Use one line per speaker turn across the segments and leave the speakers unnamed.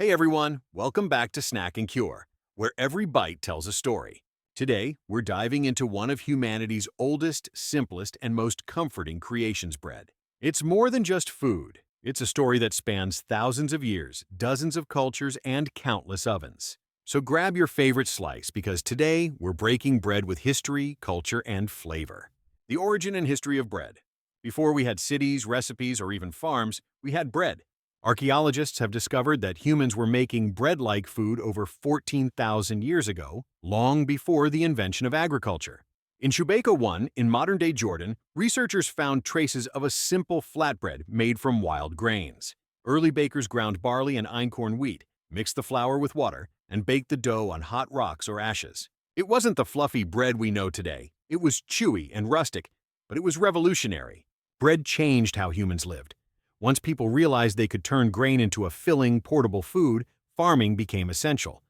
Hey everyone, welcome back to Snack and Cure, where every bite tells a story. Today, we're diving into one of humanity's oldest, simplest, and most comforting creations, bread. It's more than just food. It's a story that spans thousands of years, dozens of cultures, and countless ovens. So grab your favorite slice because today we're breaking bread with history, culture, and flavor. The origin and history of bread. Before we had cities, recipes, or even farms, we had bread. Archaeologists have discovered that humans were making bread-like food over 14,000 years ago, long before the invention of agriculture. In Shubeika 1, in modern-day Jordan, researchers found traces of a simple flatbread made from wild grains. Early bakers ground barley and einkorn wheat, mixed the flour with water, and baked the dough on hot rocks or ashes. It wasn't the fluffy bread we know today. It was chewy and rustic, but it was revolutionary. Bread changed how humans lived. Once people realized they could turn grain into a filling, portable food, farming became essential.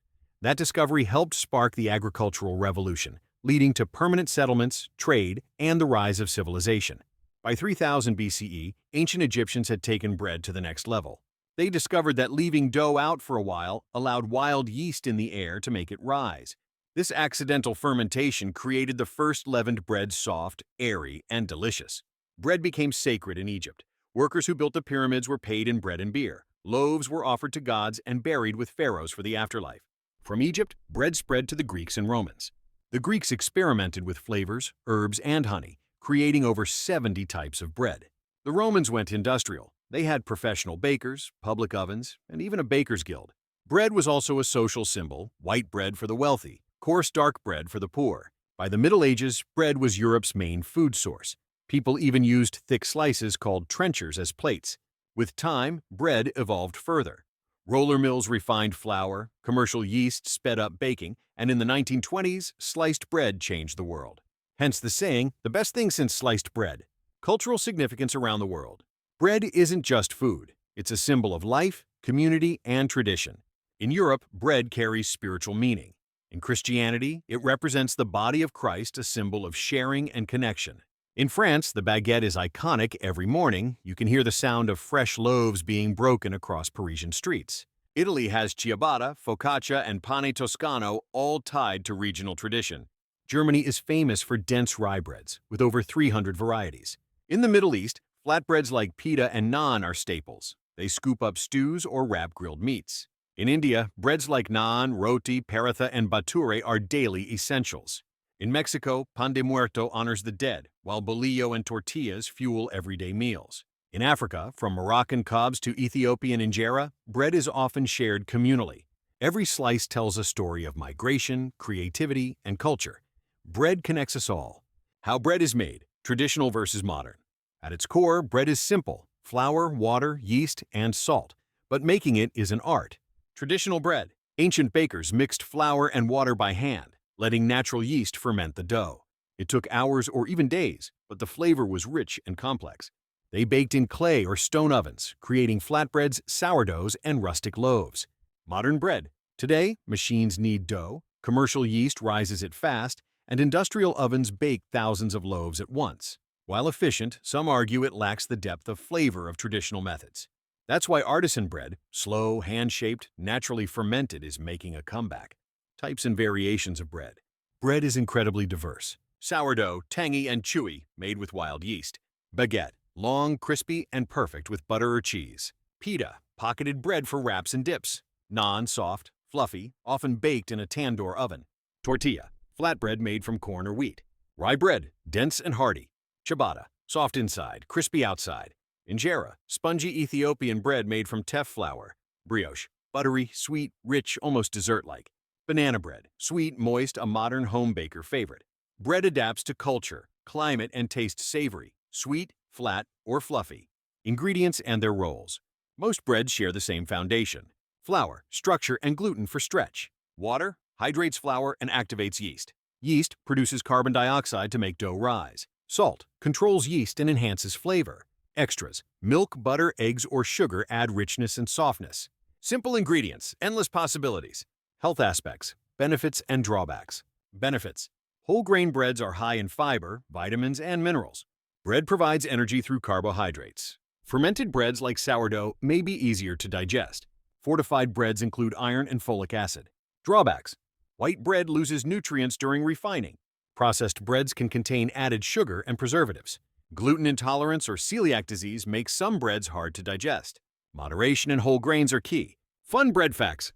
That discovery helped spark the agricultural revolution, leading to permanent settlements, trade, and the rise of civilization. By 3000 BCE, ancient Egyptians had taken bread to the next level. They discovered that leaving dough out for a while allowed wild yeast in the air to make it rise. This accidental fermentation created the first leavened bread soft, airy, and delicious. Bread became sacred in Egypt. Workers who built the pyramids were paid in bread and beer. Loaves were offered to gods and buried with pharaohs for the afterlife. From Egypt, bread spread to the Greeks and Romans. The Greeks experimented with flavors, herbs, and honey, creating over 70 types of bread. The Romans went industrial. They had professional bakers, public ovens, and even a baker's guild. Bread was also a social symbol, white bread for the wealthy, coarse dark bread for the poor. By the Middle Ages, bread was Europe's main food source. People even used thick slices called trenchers as plates. With time, bread evolved further. Roller mills refined flour, commercial yeast sped up baking, and in the 1920s, sliced bread changed the world. Hence the saying, the best thing since sliced bread. Cultural significance around the world. Bread isn't just food. It's a symbol of life, community, and tradition. In Europe, bread carries spiritual meaning. In Christianity, it represents the body of Christ, a symbol of sharing and connection. In France, the baguette is iconic. Every morning, you can hear the sound of fresh loaves being broken across Parisian streets. Italy has ciabatta, focaccia, and pane toscano, all tied to regional tradition. Germany is famous for dense rye breads, with over 300 varieties. In the Middle East, flatbreads like pita and naan are staples. They scoop up stews or wrap grilled meats. In India, breads like naan, roti, paratha, and bhature are daily essentials. In Mexico, pan de muerto honors the dead, while bolillo and tortillas fuel everyday meals. In Africa, from Moroccan cobs to Ethiopian injera, bread is often shared communally. Every slice tells a story of migration, creativity, and culture. Bread connects us all. How bread is made, traditional versus modern. At its core, bread is simple: flour, water, yeast, and salt. But making it is an art. Traditional bread. Ancient bakers mixed flour and water by hand, letting natural yeast ferment the dough. It took hours or even days, but the flavor was rich and complex. They baked in clay or stone ovens, creating flatbreads, sourdoughs, and rustic loaves. Modern bread. Today, machines knead dough, commercial yeast rises it fast, and industrial ovens bake thousands of loaves at once. While efficient, some argue it lacks the depth of flavor of traditional methods. That's why artisan bread, slow, hand-shaped, naturally fermented, is making a comeback. Types and variations of bread. Bread is incredibly diverse. Sourdough, tangy and chewy, made with wild yeast. Baguette, long, crispy, and perfect with butter or cheese. Pita, pocketed bread for wraps and dips. Naan, soft, fluffy, often baked in a tandoor oven. Tortilla, flatbread made from corn or wheat. Rye bread, dense and hearty. Ciabatta, soft inside, crispy outside. Injera, spongy Ethiopian bread made from teff flour. Brioche, buttery, sweet, rich, almost dessert-like. Banana bread, sweet, moist, a modern home baker favorite. Bread adapts to culture, climate, and tastes savory, sweet, flat, or fluffy. Ingredients and their roles. Most breads share the same foundation. Flour, structure, and gluten for stretch. Water hydrates flour and activates yeast. Yeast produces carbon dioxide to make dough rise. Salt controls yeast and enhances flavor. Extras, milk, butter, eggs, or sugar add richness and softness. Simple ingredients, endless possibilities. Health aspects, benefits and drawbacks. Benefits. Whole grain breads are high in fiber, vitamins, and minerals. Bread provides energy through carbohydrates. Fermented breads like sourdough may be easier to digest. Fortified breads include iron and folic acid. Drawbacks: white bread loses nutrients during refining. Processed breads can contain added sugar and preservatives. Gluten intolerance or celiac disease makes some breads hard to digest. Moderation and whole grains are key. Fun bread facts.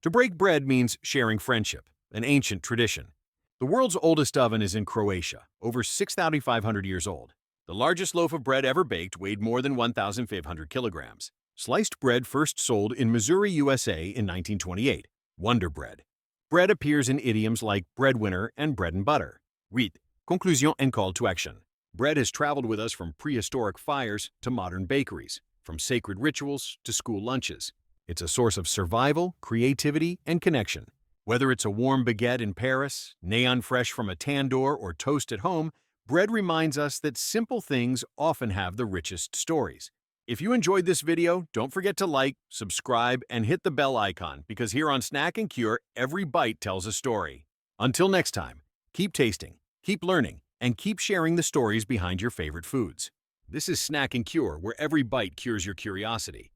To break bread means sharing friendship, an ancient tradition. The world's oldest oven is in Croatia, over 6,500 years old. The largest loaf of bread ever baked weighed more than 1,500 kilograms. Sliced bread first sold in Missouri, USA in 1928. Wonder bread. Bread appears in idioms like breadwinner and bread and butter. Rite, conclusion and call to action. Bread has traveled with us from prehistoric fires to modern bakeries, from sacred rituals to school lunches. It's a source of survival, creativity, and connection. Whether it's a warm baguette in Paris, neon fresh from a tandoor, or toast at home, bread reminds us that simple things often have the richest stories. If you enjoyed this video, don't forget to like, subscribe, and hit the bell icon, because here on Snack and Cure, every bite tells a story. Until next time, keep tasting, keep learning, and keep sharing the stories behind your favorite foods. This is Snack and Cure, where every bite cures your curiosity.